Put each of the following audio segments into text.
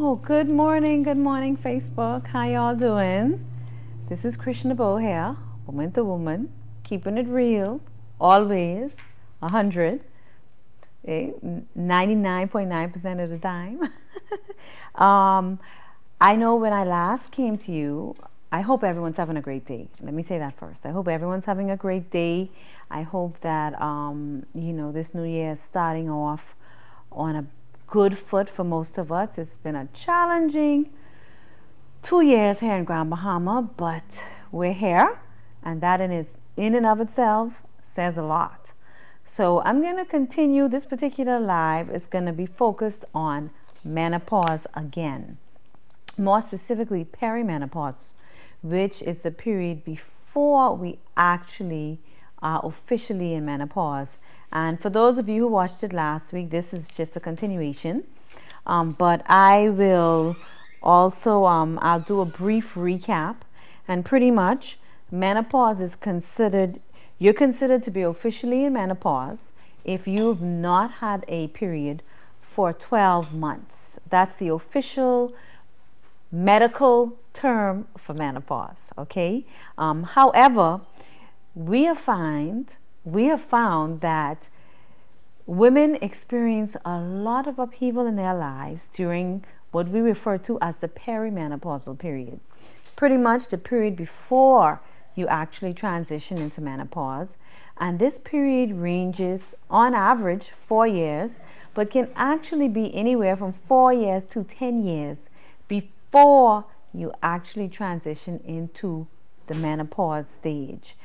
Oh, good morning, Facebook. How y'all doing? This is Chrishna Bowe here, woman to woman, keeping it real, always, 100, 99.9% of the time. I know when I last came to you, I hope everyone's having a great day. Let me say that first. I hope everyone's having a great day. I hope that, this new year is starting off on a good foot for most of us. It's been a challenging 2 years here in Grand Bahama, but we're here, and that in and of itself says a lot. So I'm going to continue. This particular live is going to be focused on menopause again, more specifically perimenopause, which is the period before we actually are officially in menopause. And for those of you who watched it last week, this is just a continuation. But I will also, I'll do a brief recap. And pretty much, menopause is you're considered to be officially in menopause if you've not had a period for 12 months. That's the official medical term for menopause, okay? However, we have found that women experience a lot of upheaval in their lives during what we refer to as the perimenopausal period. Pretty much the period before you actually transition into menopause. And this period ranges on average 4 years, but can actually be anywhere from 4 years to 10 years before you actually transition into the menopause stage.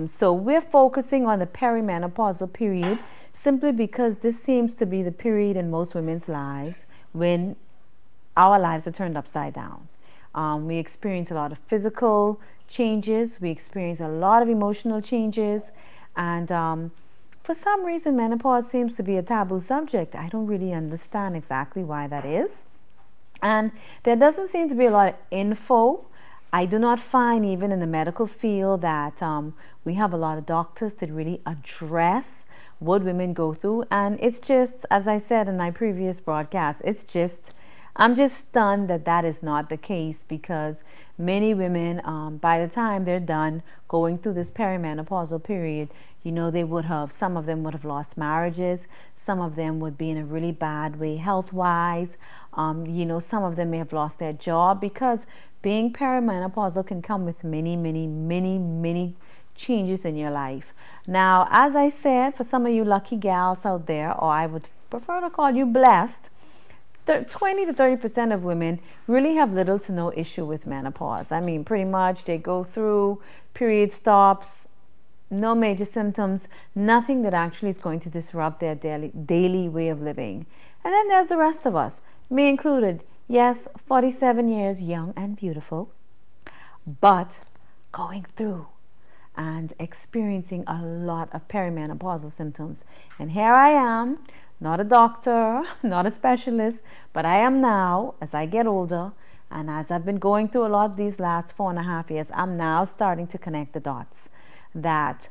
So we're focusing on the perimenopausal period simply because this seems to be the period in most women's lives when our lives are turned upside down. We experience a lot of physical changes, we experience a lot of emotional changes, and for some reason menopause seems to be a taboo subject. I don't really understand exactly why that is. And there doesn't seem to be a lot of info. I do not find even in the medical field that we have a lot of doctors that really address what women go through. And it's just, as I said in my previous broadcast, I'm just stunned that that is not the case, because many women, by the time they're done going through this perimenopausal period, some of them would have lost marriages, some of them would be in a really bad way health-wise, some of them may have lost their job, because being perimenopausal can come with many, many, many, many changes in your life. Now, as I said, for some of you lucky gals out there, or I would prefer to call you blessed, 20 to 30% of women really have little to no issue with menopause. I mean, pretty much they go through, period stops, no major symptoms, nothing that actually is going to disrupt their daily way of living. And then there's the rest of us, me included. Yes, 47 years young and beautiful, but going through and experiencing a lot of perimenopausal symptoms. And here I am, not a doctor, not a specialist, but I am now, as I get older, and as I've been going through a lot these last 4.5 years, I'm now starting to connect the dots that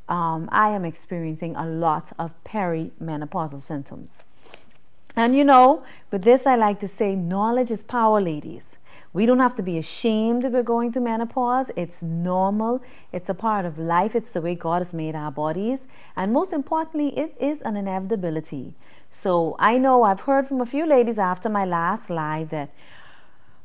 I am experiencing a lot of perimenopausal symptoms. And with this, I like to say knowledge is power, ladies. We don't have to be ashamed that we're going through menopause. It's normal. It's a part of life. It's the way God has made our bodies. And most importantly, it is an inevitability. So I know I've heard from a few ladies after my last live that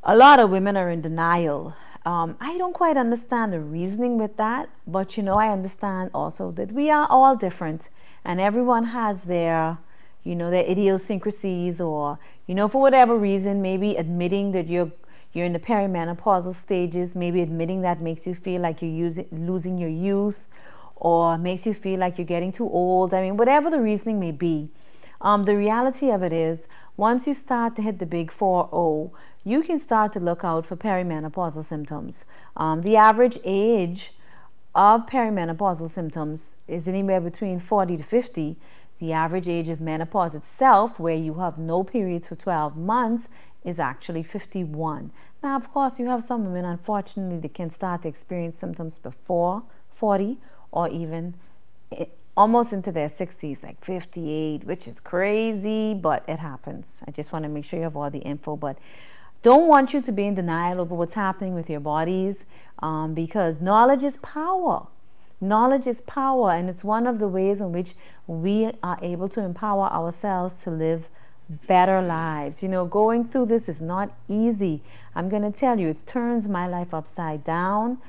a lot of women are in denial. I don't quite understand the reasoning with that, but I understand also that we are all different, and everyone has their their idiosyncrasies, or for whatever reason, maybe admitting that you're in the perimenopausal stages, maybe admitting that makes you feel like you're losing your youth, or makes you feel like you're getting too old. I mean, whatever the reasoning may be, the reality of it is, once you start to hit the big 4-0, you can start to look out for perimenopausal symptoms. The average age of perimenopausal symptoms is anywhere between 40 to 50. The average age of menopause itself, where you have no periods for 12 months, is actually 51. Now, of course, you have some women, unfortunately, that can start to experience symptoms before 40, or even almost into their 60s, like 58, which is crazy, but it happens. I just want to make sure you have all the info, but don't want you to be in denial over what's happening with your bodies, because knowledge is power. Knowledge is power, and it's one of the ways in which we are able to empower ourselves to live better lives. You know, going through this is not easy. I'm going to tell you, it turns my life upside down.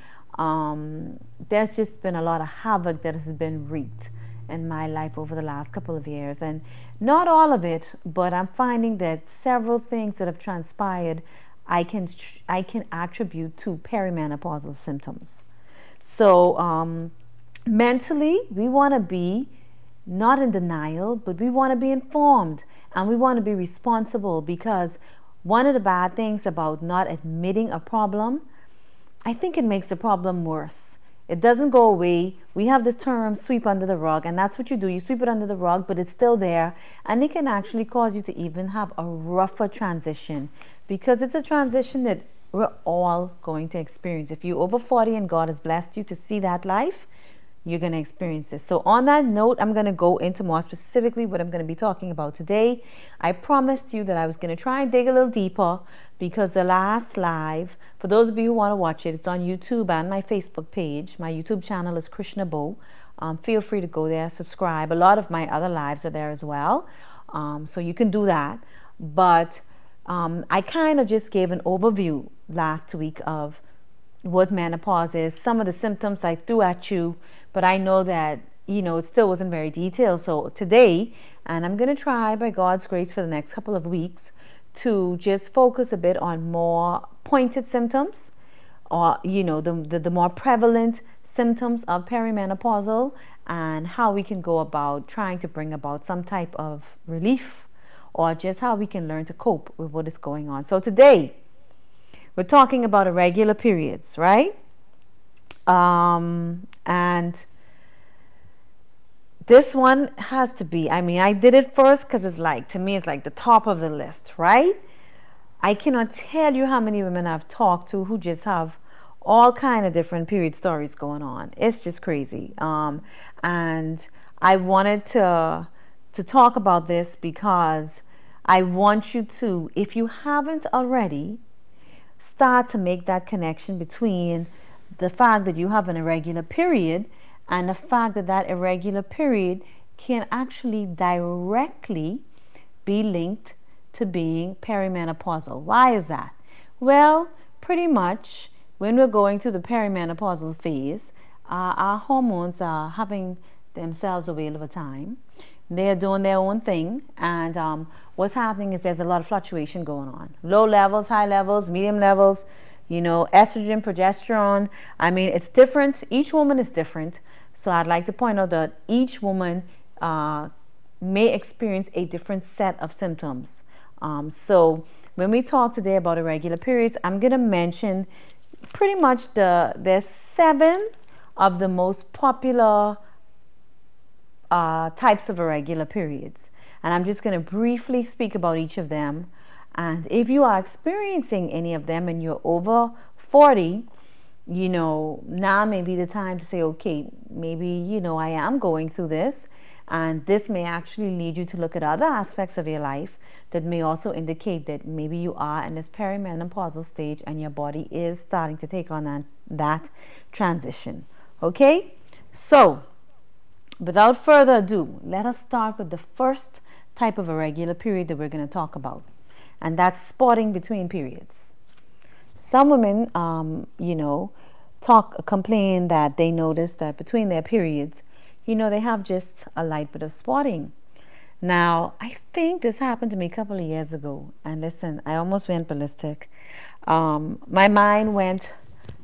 There's just been a lot of havoc that has been wreaked in my life over the last couple of years, and not all of it, but I'm finding that several things that have transpired I can attribute to perimenopausal symptoms. So mentally, we want to be not in denial, but we want to be informed, and we want to be responsible, because one of the bad things about not admitting a problem, I think it makes the problem worse. It doesn't go away. We have this term, sweep under the rug, and that's what you do. You sweep it under the rug, but it's still there, and it can actually cause you to even have a rougher transition, because it's a transition that we're all going to experience. If you're over 40 and God has blessed you to see that life, you're going to experience this. So on that note, I'm going to go into more specifically what I'm going to be talking about today. I promised you that I was going to try and dig a little deeper, because the last live, for those of you who want to watch it, it's on YouTube and my Facebook page. My YouTube channel is Chrishna Bowe. Feel free to go there, subscribe. A lot of my other lives are there as well, so you can do that. But I kind of just gave an overview last week of what menopause is, some of the symptoms I threw at you, but I know that, you know, it still wasn't very detailed. So today, and I'm going to try by God's grace for the next couple of weeks to just focus a bit on more pointed symptoms, or, you know, the more prevalent symptoms of perimenopausal, and how we can go about trying to bring about some type of relief, or just how we can learn to cope with what is going on. So today, we're talking about irregular periods, right? And this one has to be, I mean, I did it first because it's like, to me, it's like the top of the list, right? I cannot tell you how many women I've talked to who just have all kind of different period stories going on. It's just crazy. And I wanted to talk about this because I want you to, if you haven't already, start to make that connection between the fact that you have an irregular period and the fact that that irregular period can actually directly be linked to being perimenopausal. Why is that? Well, pretty much when we're going through the perimenopausal phase, our hormones are having themselves a whale of a time. They're doing their own thing, and what's happening is there's a lot of fluctuation going on. Low levels, high levels, medium levels, you know, estrogen, progesterone. I mean, it's different. Each woman is different. So I'd like to point out that each woman may experience a different set of symptoms. So when we talk today about irregular periods, I'm going to mention pretty much there's 7 of the most popular types of irregular periods. And I'm just going to briefly speak about each of them. And if you are experiencing any of them and you're over 40, you know, now may be the time to say, okay, maybe, you know, I am going through this. And this may actually lead you to look at other aspects of your life that may also indicate that maybe you are in this perimenopausal stage and your body is starting to take on that transition. Okay? So, without further ado, let us start with the first type of irregular period that we're going to talk about. And that's spotting between periods. Some women, you know, complain that they notice that between their periods, you know, they have just a light bit of spotting. Now, I think this happened to me a couple of years ago. And listen, I almost went ballistic. My mind went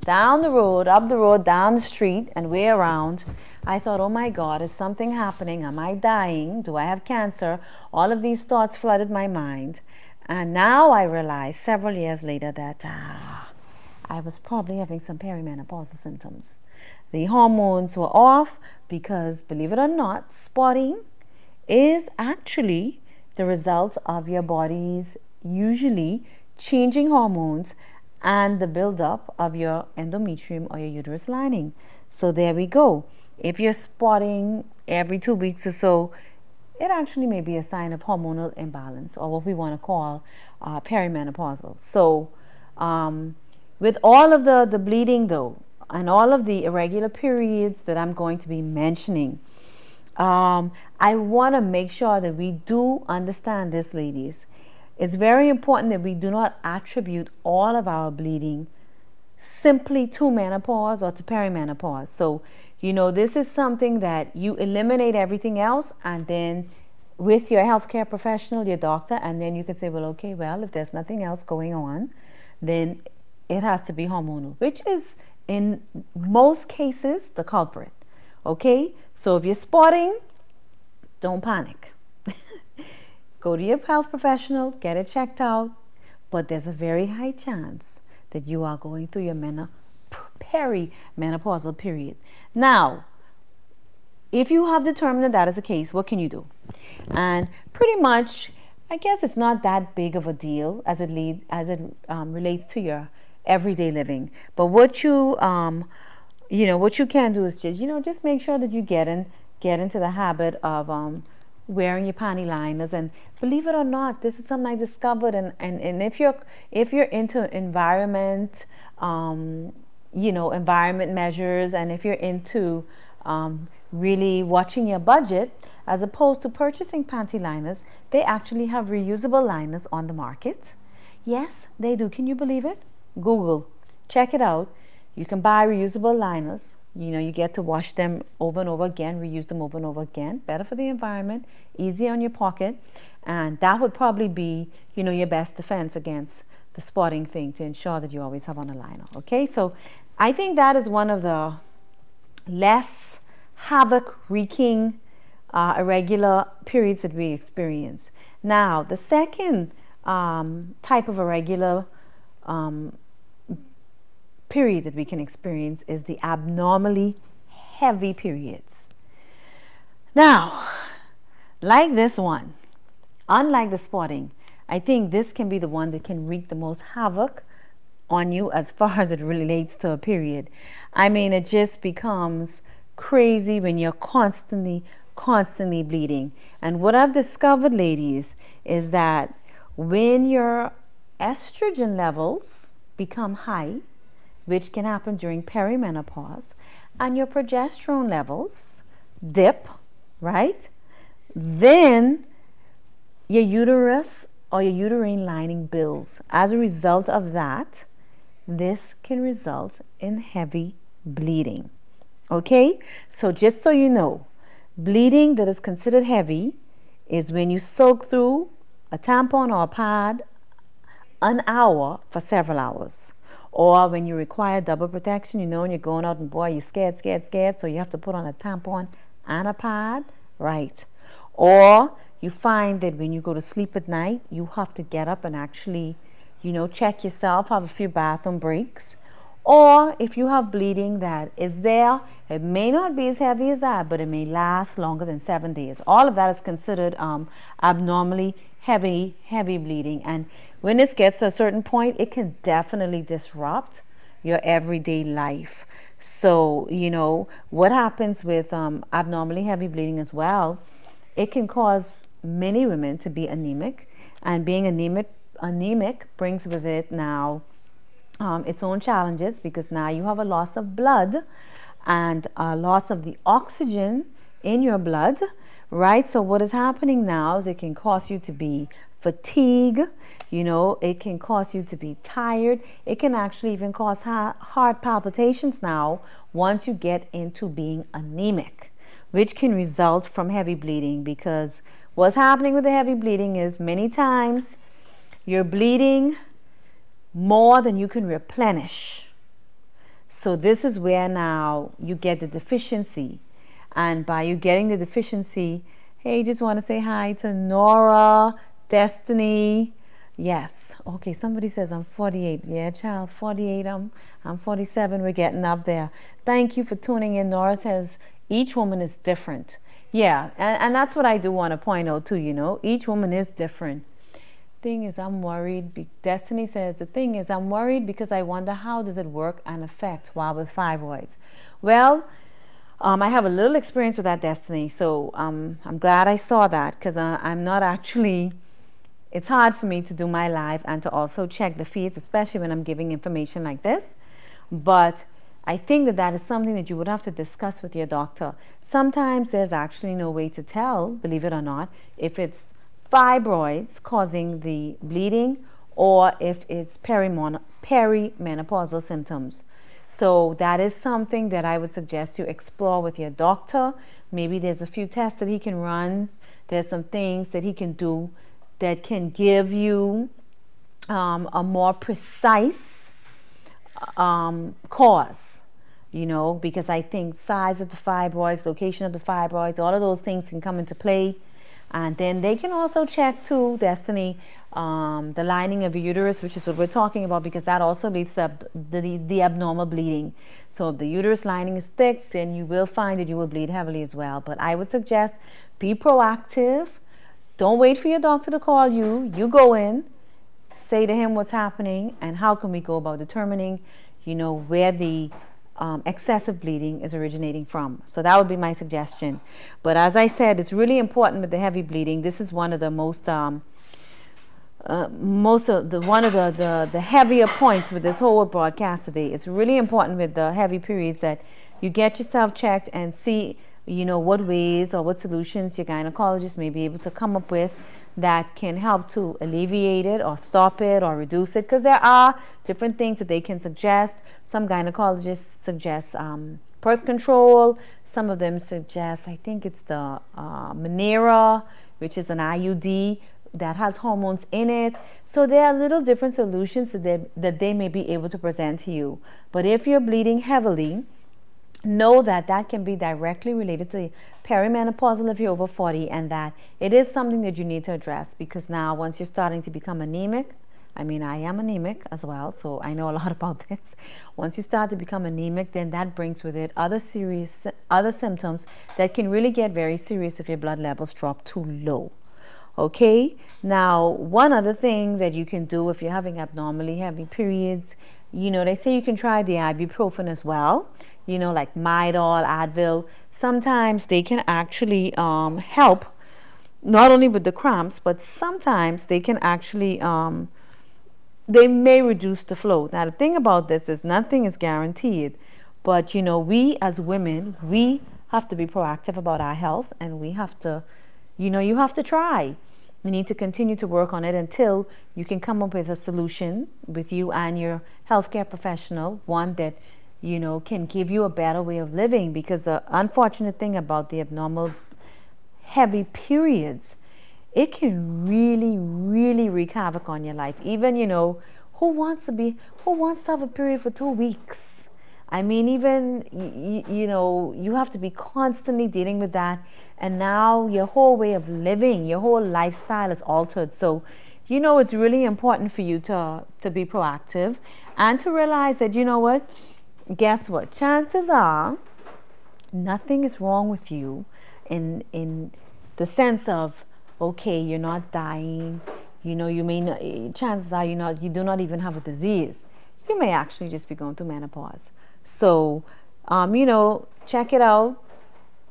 down the road, up the road, down the street, and way around. I thought, oh my God, is something happening? Am I dying? Do I have cancer? All of these thoughts flooded my mind. And now I realize several years later that I was probably having some perimenopausal symptoms. The hormones were off because, believe it or not, spotting is actually the result of your body's usually changing hormones and the buildup of your endometrium or your uterus lining. So there we go. If you're spotting every 2 weeks or so, it actually may be a sign of hormonal imbalance, or what we want to call perimenopausal. So with all of the bleeding though, and all of the irregular periods that I'm going to be mentioning, I want to make sure that we do understand this, ladies. It's very important that we do not attribute all of our bleeding simply to menopause or to perimenopause. So, this is something that you eliminate everything else, and then with your healthcare professional, your doctor, and then you can say, well, okay, well, if there's nothing else going on, then it has to be hormonal, which is in most cases the culprit. Okay, so if you're spotting, don't panic. Go to your health professional, get it checked out, but there's a very high chance that you are going through your perimenopausal period. Now, if you have determined that that is the case, what can you do? And pretty much, I guess it's not that big of a deal as it relates to your everyday living. But what you what you can do is just make sure that you get into the habit of wearing your panty liners. And believe it or not, this is something I discovered. And if you're into environment measures, and if you're into really watching your budget, as opposed to purchasing panty liners, they actually have reusable liners on the market. Yes, they do. Can you believe it? Google, check it out. You can buy reusable liners. You get to wash them over and over again, reuse them over and over again. Better for the environment, easy on your pocket, and that would probably be, your best defense against the spotting thing, to ensure that you always have on a liner. Okay, so I think that is one of the less havoc-wreaking irregular periods that we experience. Now, the second type of irregular period that we can experience is the abnormally heavy periods. Now, like this one, unlike the spotting, I think this can be the one that can wreak the most havoc on you as far as it relates to a period. I mean, it just becomes crazy when you're constantly bleeding. And what I've discovered, ladies, is that when your estrogen levels become high, which can happen during perimenopause, and your progesterone levels dip, right? Then your uterus or your uterine lining builds. As a result of that, this can result in heavy bleeding. Okay? So just so you know, bleeding that is considered heavy is when you soak through a tampon or a pad an hour for several hours. Or when you require double protection, and you're going out and boy, you're scared, so you have to put on a tampon and a pad, right? Or you find that when you go to sleep at night, you have to get up and actually, check yourself, have a few bathroom breaks. Or if you have bleeding that is there, it may not be as heavy as that, but it may last longer than 7 days. All of that is considered abnormally heavy bleeding. And when this gets to a certain point, it can definitely disrupt your everyday life. So, what happens with abnormally heavy bleeding as well, it can cause many women to be anemic. And being anemic brings with it now its own challenges, because now you have a loss of blood and a loss of the oxygen in your blood, right? So what is happening now is it can cause you to be fatigued, it can cause you to be tired. It can actually even cause heart palpitations now once you get into being anemic, which can result from heavy bleeding. Because what's happening with the heavy bleeding is many times you're bleeding more than you can replenish. So this is where now you get the deficiency. And by you getting the deficiency, hey, just want to say hi to Nora, Destiny. Yes. Okay, somebody says I'm 48. Yeah, child, 48. I'm 47. We're getting up there. Thank you for tuning in. Nora says each woman is different. Yeah, and that's what I do want to point out too, each woman is different. Thing is, I'm worried. Destiny says, the thing is, I'm worried because I wonder how does it work and affect while with fibroids. Well, I have a little experience with that, Destiny. So I'm glad I saw that, because I'm not actually, it's hard for me to do my live and to also check the feeds, especially when I'm giving information like this. But I think that that is something that you would have to discuss with your doctor. Sometimes there's actually no way to tell, believe it or not, if it's fibroids causing the bleeding or if it's perimenopausal symptoms. So that is something that I would suggest you explore with your doctor. Maybe there's a few tests that he can run. There's some things that he can do that can give you a more precise cause, you know, because I think size of the fibroids, location of the fibroids, all of those things can come into play. And then they can also check too, Destiny, the lining of the uterus, which is what we're talking about, because that also leads to the abnormal bleeding. So if the uterus lining is thick, then you will find that you will bleed heavily as well. But I would suggest be proactive. Don't wait for your doctor to call you. You go in, say to him what's happening, and how can we go about determining, you know, where the excessive bleeding is originating from. So that would be my suggestion. But as I said, it's really important with the heavy bleeding. This is one of the the heavier points with this whole broadcast today. It's really important with the heavy periods that you get yourself checked and see, you know, what ways or what solutions your gynecologist may be able to come up with that can help to alleviate it or stop it or reduce it, because there are different things that they can suggest. Some gynecologists suggest birth control. Some of them suggest, I think it's the Minera, which is an IUD that has hormones in it. So there are little different solutions that they may be able to present to you. But if you're bleeding heavily, know that that can be directly related to perimenopausal if you're over 40, and that it is something that you need to address, because now once you're starting to become anemic, I mean, I am anemic as well, so I know a lot about this. Once you start to become anemic, then that brings with it other symptoms that can really get very serious if your blood levels drop too low. Okay, now one other thing that you can do if you're having abnormally heavy periods, you know, they say you can try the ibuprofen as well, you know, like Midol, Advil. Sometimes they can actually help not only with the cramps, but sometimes they can actually they may reduce the flow. Now the thing about this is nothing is guaranteed, but you know, we as women, we have to be proactive about our health, and we have to, you know, you have to try. You need to continue to work on it until you can come up with a solution with you and your healthcare professional, one that, you know, can give you a better way of living. Because the unfortunate thing about the abnormal heavy periods, it can really, really wreak havoc on your life. Even, you know, who wants to have a period for 2 weeks? I mean, even, you know, you have to be constantly dealing with that. And now your whole way of living, your whole lifestyle is altered. So, you know, it's really important for you to be proactive and to realize that, you know what, guess what? Chances are nothing is wrong with you in the sense of, okay, you're not dying, you know, you may not, chances are you do not even have a disease. You may actually just be going through menopause. So, you know, check it out.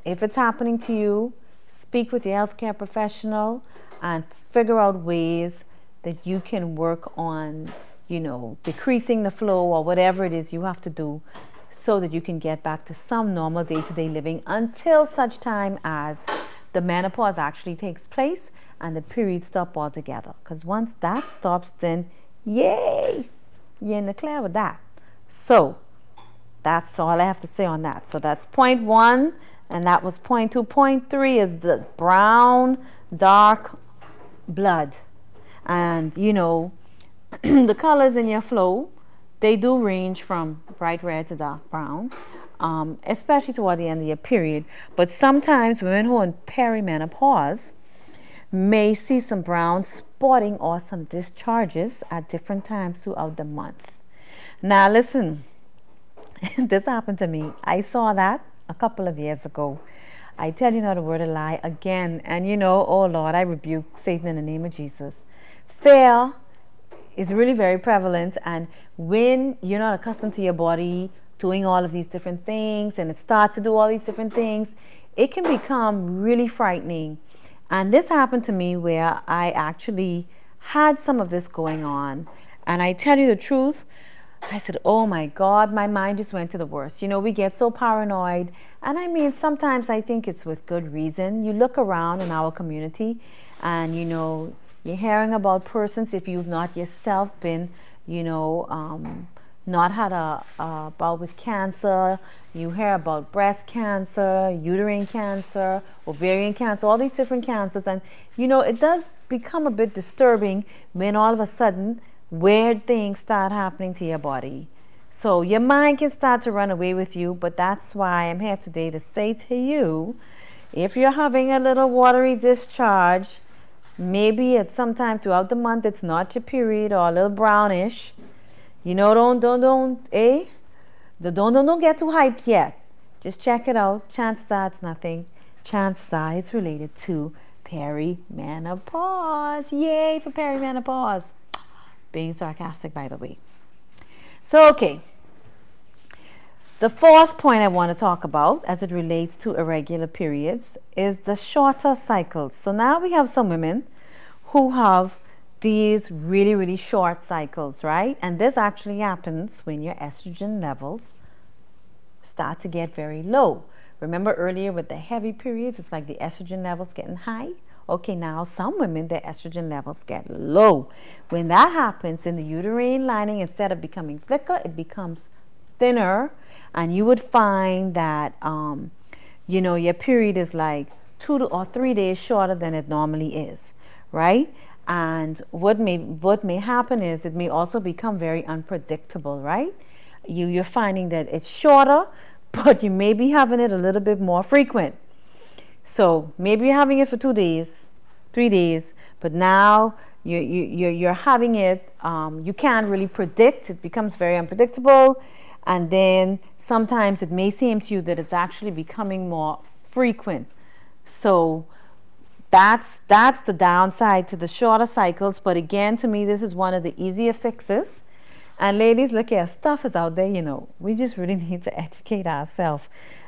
If it's happening to you, speak with your healthcare professional and figure out ways that you can work on, you know, decreasing the flow or whatever it is you have to do so that you can get back to some normal day-to-day living until such time as the menopause actually takes place and the periods stop altogether. Because once that stops, then yay, you're in the clear with that. So that's all I have to say on that. So that's point 1, and that was point 2. Point 3 is the brown, dark blood. And, you know, the colors in your flow, they do range from bright red to dark brown, especially toward the end of your period. But sometimes women who are in perimenopause may see some brown spotting or some discharges at different times throughout the month. Now listen, this happened to me. I saw that a couple of years ago. I tell you not a word of lie again. And you know, oh Lord, I rebuke Satan in the name of Jesus. fear is really very prevalent, and when you're not accustomed to your body doing all of these different things and it starts to do all these different things, it can become really frightening. And this happened to me where I actually had some of this going on, and I tell you the truth, I said, oh my God, my mind just went to the worst. You know, we get so paranoid. And I mean, sometimes I think it's with good reason. You look around in our community and, you know, you're hearing about persons, if you've not yourself been, you know, not had a bout with cancer. You hear about breast cancer, uterine cancer, ovarian cancer, all these different cancers. And, you know, it does become a bit disturbing when all of a sudden weird things start happening to your body. So your mind can start to run away with you, but that's why I'm here today to say to you, if you're having a little watery discharge, maybe at some time throughout the month it's not your period or a little brownish, you know, don't get too hyped yet. Just check it out. Chances are it's nothing. Chances are it's related to perimenopause. Yay for perimenopause. Being sarcastic, by the way. So, okay. The fourth point I want to talk about as it relates to irregular periods is the shorter cycles. So now we have some women who have these really, really short cycles, right? And this actually happens when your estrogen levels start to get very low. Remember earlier with the heavy periods, it's like the estrogen levels getting high. Okay, now some women, their estrogen levels get low. When that happens in the uterine lining, instead of becoming thicker, it becomes thinner. And you would find that, you know, your period is like 2 or 3 days shorter than it normally is, right? And what may happen is it may also become very unpredictable, right? You're finding that it's shorter, but you may be having it a little bit more frequent. So maybe you're having it for 2 days, 3 days, but now you're having it, you can't really predict. It becomes very unpredictable. And then sometimes it may seem to you that it's actually becoming more frequent. So that's the downside to the shorter cycles. But again, to me, this is one of the easier fixes. And ladies, look here, stuff is out there, you know. We just really need to educate ourselves.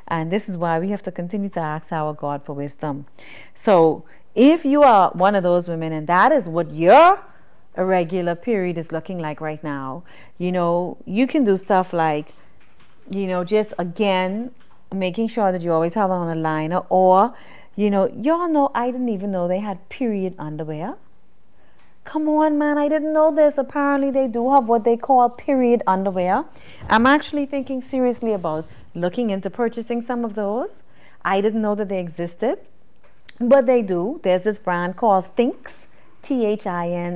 And this is why we have to continue to ask our God for wisdom. So if you are one of those women and that is what your irregular period is looking like right now, you know, you can do stuff like, you know, just again, making sure that you always have on a liner, or, you know, y'all know, I didn't even know they had period underwear. Come on, man, I didn't know this. Apparently they do have what they call period underwear. I'm actually thinking seriously about looking into purchasing some of those. I didn't know that they existed, but they do. There's this brand called Thinx, Thinx.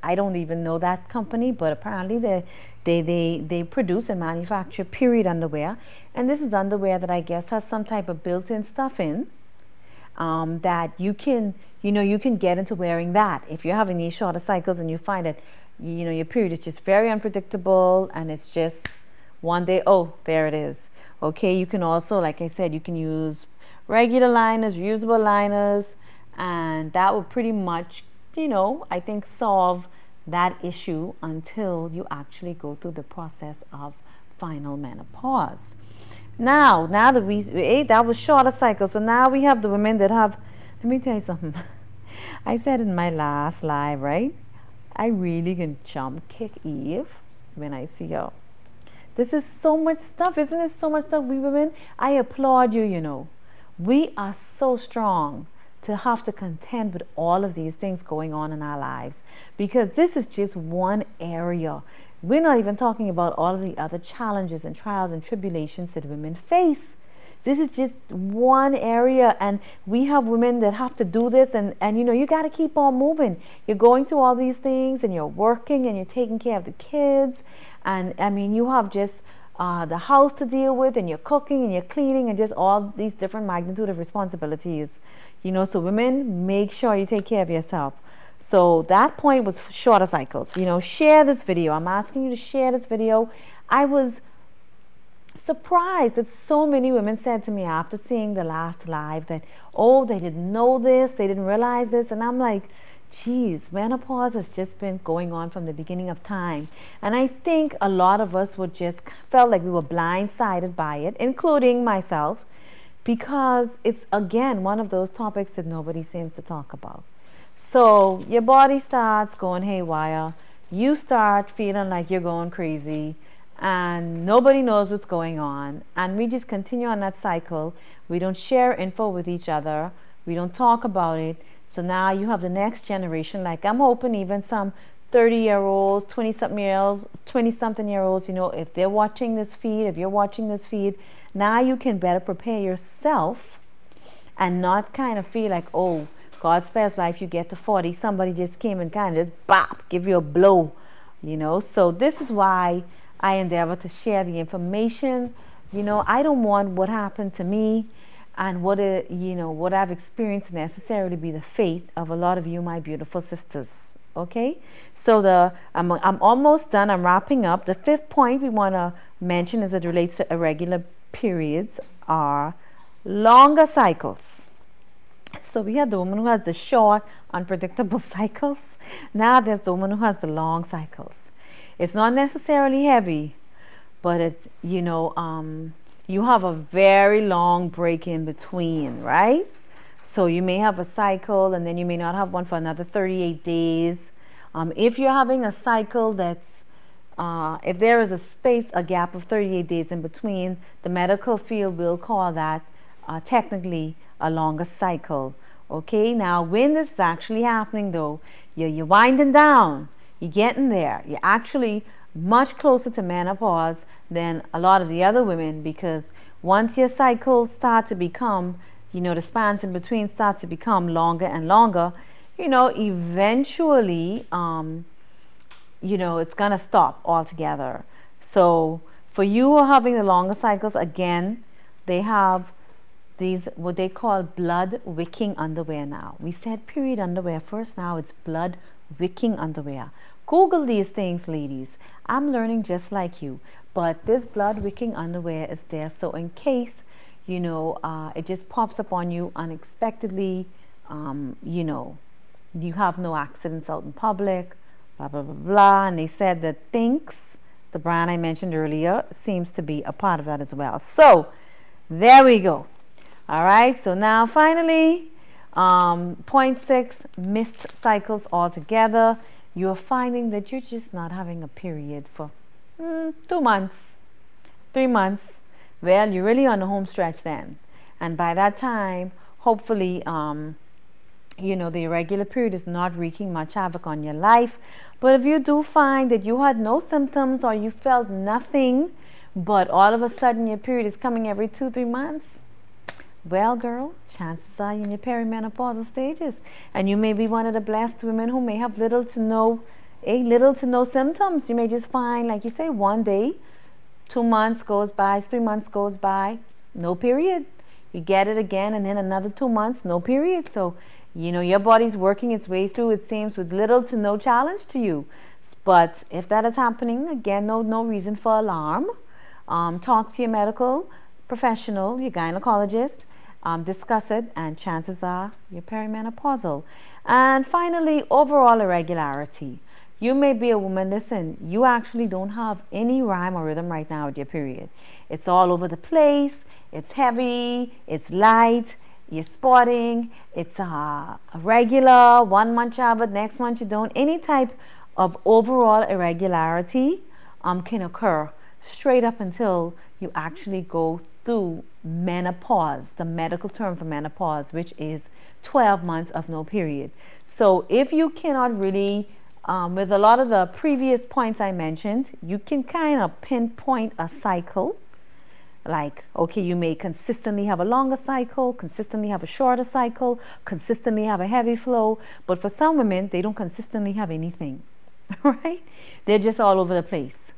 I don't even know that company, but apparently they produce and manufacture period underwear. And this is underwear that I guess has some type of built-in stuff in, that you can, you know, you can get into wearing that. If you're having these shorter cycles and you find that, you know, your period is just very unpredictable and it's just one day, oh, there it is. Okay, you can also, like I said, you can use regular liners, reusable liners, and that will pretty much, you know, I think solve that issue until you actually go through the process of final menopause. Now that that was shorter cycle. So now we have the women that have, let me tell you something. I said in my last live, right? I really can jump kick Eve when I see her. This is so much stuff, isn't it? So much stuff. We women, I applaud you, you know. We are so strong to have to contend with all of these things going on in our lives, because this is just one area. We're not even talking about all of the other challenges and trials and tribulations that women face. This is just one area, and we have women that have to do this, and you know, you got to keep on moving. You're going through all these things, and you're working, and you're taking care of the kids, and I mean, you have just the house to deal with, and you're cooking, and you're cleaning, and just all these different magnitude of responsibilities. You know, so women, make sure you take care of yourself. So that point was shorter cycles. You know, share this video. I'm asking you to share this video. I was surprised that so many women said to me after seeing the last live that, oh, they didn't know this, they didn't realize this. And I'm like, Geez, menopause has just been going on from the beginning of time. And I think a lot of us would just felt like we were blindsided by it, including myself, because it's again one of those topics that nobody seems to talk about. So your body starts going haywire, you start feeling like you're going crazy, and nobody knows what's going on, and we just continue on that cycle. We don't share info with each other, we don't talk about it. So now you have the next generation, like I'm hoping even some 30-year-olds, 20-something-year-olds, you know, if they're watching this feed, if you're watching this feed, now you can better prepare yourself and not kind of feel like, oh, God spares life, you get to 40, somebody just came and kind of just bop, give you a blow, you know. So this is why I endeavor to share the information. You know, I don't want what happened to me and what I've experienced necessarily be the fate of a lot of you, my beautiful sisters. Okay, so I'm almost done. I'm wrapping up. The fifth point we want to mention as it relates to irregular periods are longer cycles. So we have the woman who has the short, unpredictable cycles. Now there's the woman who has the long cycles. It's not necessarily heavy, but you have a very long break in between, right? So you may have a cycle and then you may not have one for another 38 days. If you're having a cycle that's, if there is a gap of 38 days in between, the medical field will call that technically a longer cycle. Okay, now when this is actually happening though, you're winding down, you're getting there, you're actually much closer to menopause than a lot of the other women, because once your cycles start to become, the spans in between start to become longer and longer, eventually it's gonna stop altogether. So for you who are having the longer cycles, again, they have these what they call blood wicking underwear. Now we said period underwear first, now it's blood wicking underwear. Google these things, ladies. I'm learning just like you, but this blood wicking underwear is there so in case it just pops up on you unexpectedly, you have no accidents out in public, blah blah blah blah. And they said that Thinks, the brand I mentioned earlier, seems to be a part of that as well. So there we go. All right, so now finally, point 6, missed cycles altogether. You're finding that you're just not having a period for 2 months, 3 months. Well, you're really on the home stretch then. And by that time, hopefully, the irregular period is not wreaking much havoc on your life. But if you do find that you had no symptoms or you felt nothing, but all of a sudden your period is coming every 2-3 months, well, girl, chances are you're in your perimenopausal stages, and you may be one of the blessed women who may have little to no symptoms. You may just find, like you say, one day, 2 months goes by, 3 months goes by, no period. You get it again, and then another 2 months, no period. So, your body's working its way through, it seems, with little to no challenge to you. But if that is happening, again, no reason for alarm. Talk to your medical professional, your gynecologist, discuss it, and chances are you're perimenopausal. And finally, overall irregularity. You may be a woman, listen, you actually don't have any rhyme or rhythm right now with your period. It's all over the place, it's heavy, it's light, you're spotting, it's a regular, 1 month you have it, next month you don't. Any type of overall irregularity can occur straight up until you actually go through menopause, the medical term for menopause, which is 12 months of no period. So if you cannot really, with a lot of the previous points I mentioned, you can kind of pinpoint a cycle. Like, okay, you may consistently have a longer cycle, consistently have a shorter cycle, consistently have a heavy flow, but for some women, they don't consistently have anything, right? They're just all over the place.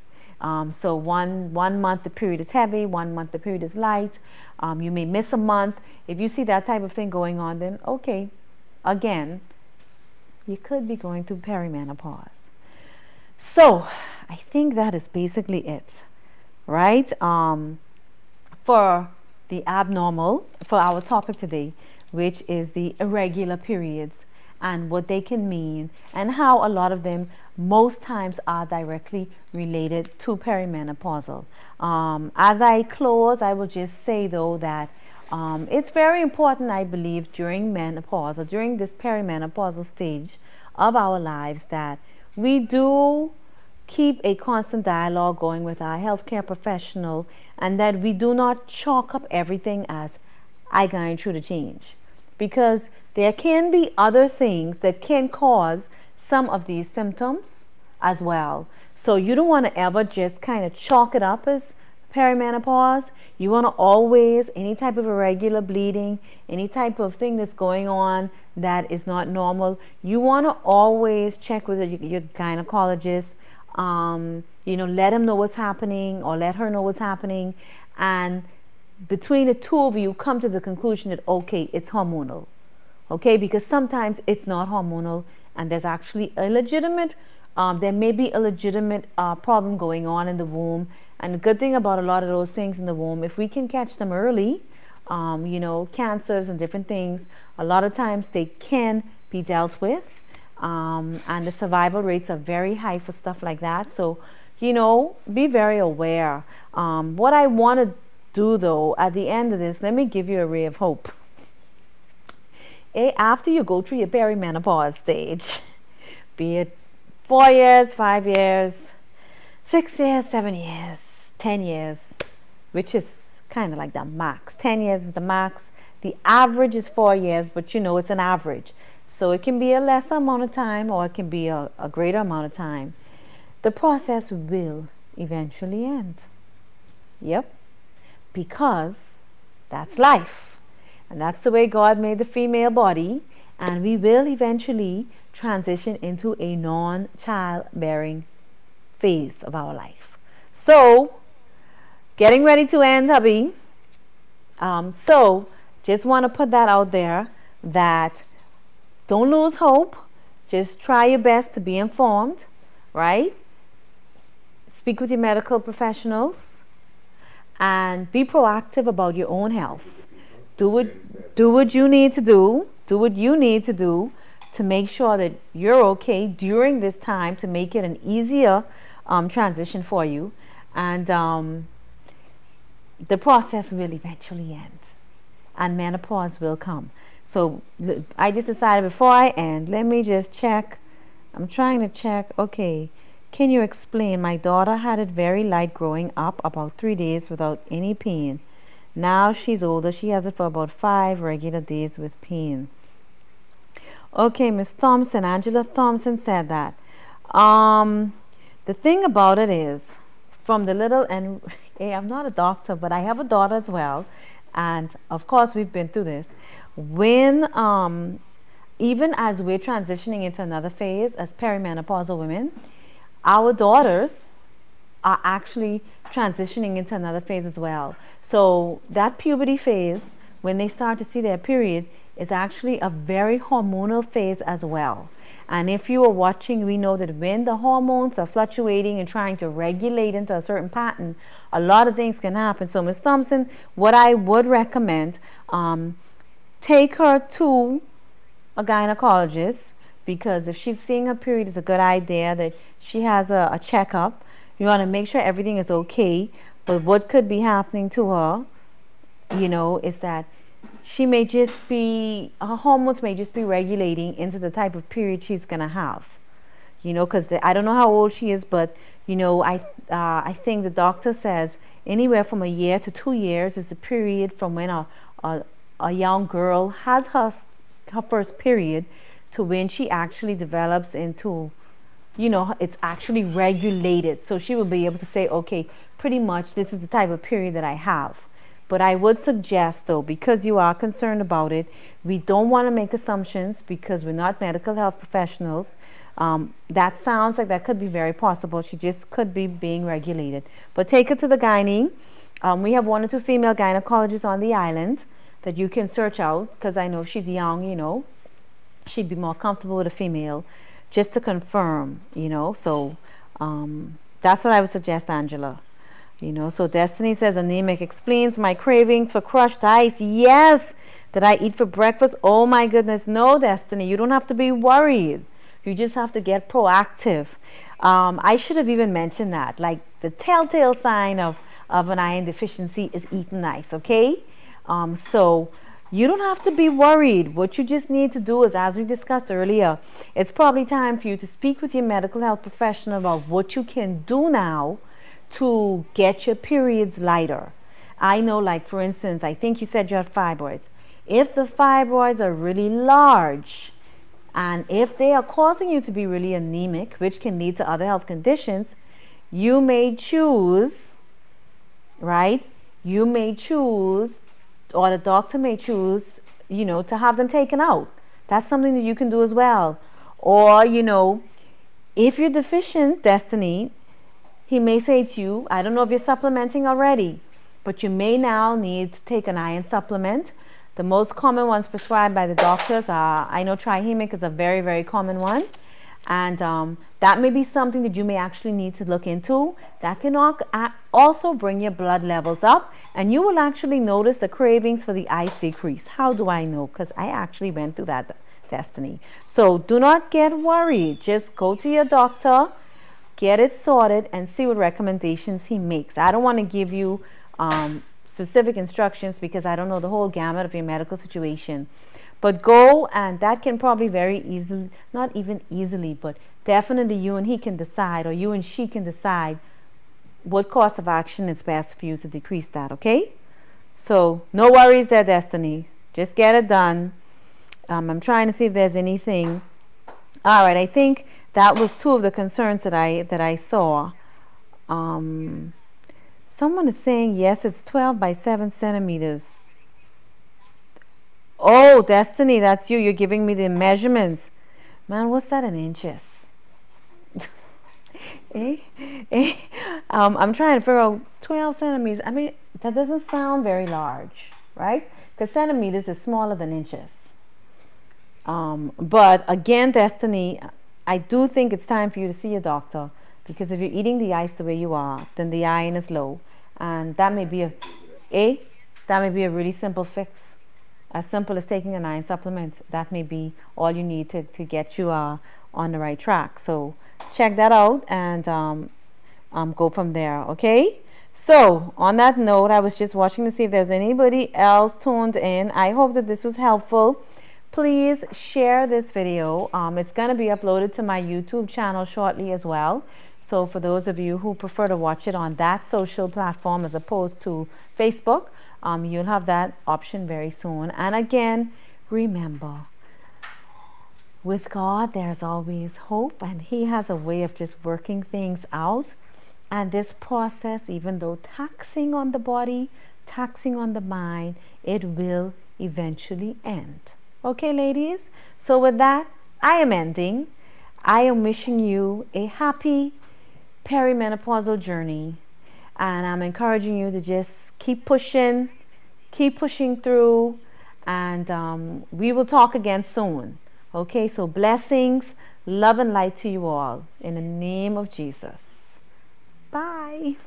So one month the period is heavy, 1 month the period is light. You may miss a month. If you see that type of thing going on, then okay, again, you could be going through perimenopause. So I think that is basically it, right? For the abnormal, for our topic today, which is the irregular periods and what they can mean, and how a lot of them most times are directly related to perimenopausal. As I close, I will just say though that it's very important, I believe, during menopause or during this perimenopausal stage of our lives, that we do keep a constant dialogue going with our healthcare professional, and that we do not chalk up everything as I going through the change, because there can be other things that can cause some of these symptoms as well. So you don't want to ever just kind of chalk it up as perimenopause. You want to always, any type of irregular bleeding, any type of thing that's going on that is not normal, you want to always check with your gynecologist. Let him know what's happening, or let her know what's happening, and between the two of you come to the conclusion that okay, it's hormonal. Okay, because sometimes it's not hormonal, and there's actually a legitimate there may be a legitimate problem going on in the womb. And the good thing about a lot of those things in the womb, if we can catch them early, cancers and different things, a lot of times they can be dealt with, and the survival rates are very high for stuff like that. So be very aware. What I want to do though at the end of this, let me give you a ray of hope. After you go through your perimenopause stage, be it 4 years, 5 years, 6 years, 7 years, 10 years, which is kind of like the max. 10 years is the max. The average is 4 years, but it's an average. So it can be a lesser amount of time, or it can be a greater amount of time. The process will eventually end. Yep. Because that's life. And that's the way God made the female body. And we will eventually transition into a non-childbearing phase of our life. So, getting ready to end, hubby. So, just want to put that out there, that don't lose hope. Just try your best to be informed, right? Speak with your medical professionals, and be proactive about your own health. Do what you need to do. Do what you need to do to make sure that you're okay during this time, to make it an easier transition for you. And the process will eventually end, and menopause will come. So I just decided before I end, let me just check. I'm trying to check. Okay, can you explain? My daughter had it very light growing up, about 3 days without any pain. Now she's older. She has it for about 5 regular days with pain. Okay, Miss Thompson, Angela Thompson said that. The thing about it is, from the little, and hey, I'm not a doctor, but I have a daughter as well, and of course we've been through this. When even as we're transitioning into another phase as perimenopausal women, our daughters are actually transitioning into another phase as well. So that puberty phase, when they start to see their period, is actually a very hormonal phase as well. And if you are watching, we know that when the hormones are fluctuating and trying to regulate into a certain pattern, a lot of things can happen. So Ms. Thompson, what I would recommend, take her to a gynecologist, because if she's seeing her period, it's a good idea that she has a checkup. You want to make sure everything is okay. But what could be happening to her, is that she may just be, her hormones may just be regulating into the type of period she's going to have. Because I don't know how old she is, but, I think the doctor says anywhere from a year to 2 years is the period from when a young girl has her first period to when she actually develops into, it's actually regulated. So she will be able to say, okay, pretty much this is the type of period that I have. But I would suggest, though, because you are concerned about it, we don't want to make assumptions, because we're not medical health professionals. That sounds like that could be very possible. She just could be being regulated. But take her to the gynae. We have 1 or 2 female gynecologists on the island that you can search out, because I know if she's young, she'd be more comfortable with a female, just to confirm, So that's what I would suggest, Angela. So Destiny says, anemic explains my cravings for crushed ice. Yes, Did I eat for breakfast? Oh my goodness, no, Destiny. You don't have to be worried. You just have to get proactive. I should have even mentioned that. Like the telltale sign of an iron deficiency is eating ice, okay? So you don't have to be worried. What you just need to do is, as we discussed earlier, it's probably time for you to speak with your medical health professional about what you can do now to get your periods lighter. I know, like for instance, I think you said you had fibroids. If the fibroids are really large, and if they are causing you to be really anemic, which can lead to other health conditions, you may choose, right? You may choose, or the doctor may choose, to have them taken out. That's something that you can do as well. Or, if you're deficient, Destiny, he may say to you, I don't know if you're supplementing already, but you may now need to take an iron supplement. The most common ones prescribed by the doctors are, I know trihemic is a very, very common one. And that may be something that you may actually need to look into. That can also bring your blood levels up. And you will actually notice the cravings for the ice decrease. How do I know? Because I actually went through that, Destiny. So do not get worried. Just go to your doctor, get it sorted, and see what recommendations he makes. I don't want to give you specific instructions because I don't know the whole gamut of your medical situation. But go, and that can probably very easily, not even easily, but definitely you and he can decide, or you and she can decide what course of action is best for you to decrease that, okay? So no worries there, Destiny. Just get it done. I'm trying to see if there's anything. All right, I think that was two of the concerns that I saw. Someone is saying, yes, it's 12 by 7 centimeters. Oh, Destiny, that's you. You're giving me the measurements. Man, what's that in inches? I'm trying to figure out 12 centimeters. I mean, that doesn't sound very large, right? Because centimeters is smaller than inches. But again, Destiny, I do think it's time for you to see a doctor, because if you're eating the ice the way you are, then the iron is low, and that may be a really simple fix, as simple as taking an iron supplement. That may be all you need to get you on the right track. So check that out and go from there, okay? So on that note, I was just watching to see if there's anybody else tuned in. I hope that this was helpful. Please share this video. It's going to be uploaded to my YouTube channel shortly as well. So for those of you who prefer to watch it on that social platform as opposed to Facebook, you'll have that option very soon. And again, remember, with God, there's always hope, and He has a way of just working things out. And this process, even though taxing on the body, taxing on the mind, it will eventually end. Okay, ladies? So with that, I am ending. I am wishing you a happy perimenopausal journey, and I'm encouraging you to just keep pushing through, and we will talk again soon. Okay, so blessings, love and light to you all in the name of Jesus. Bye.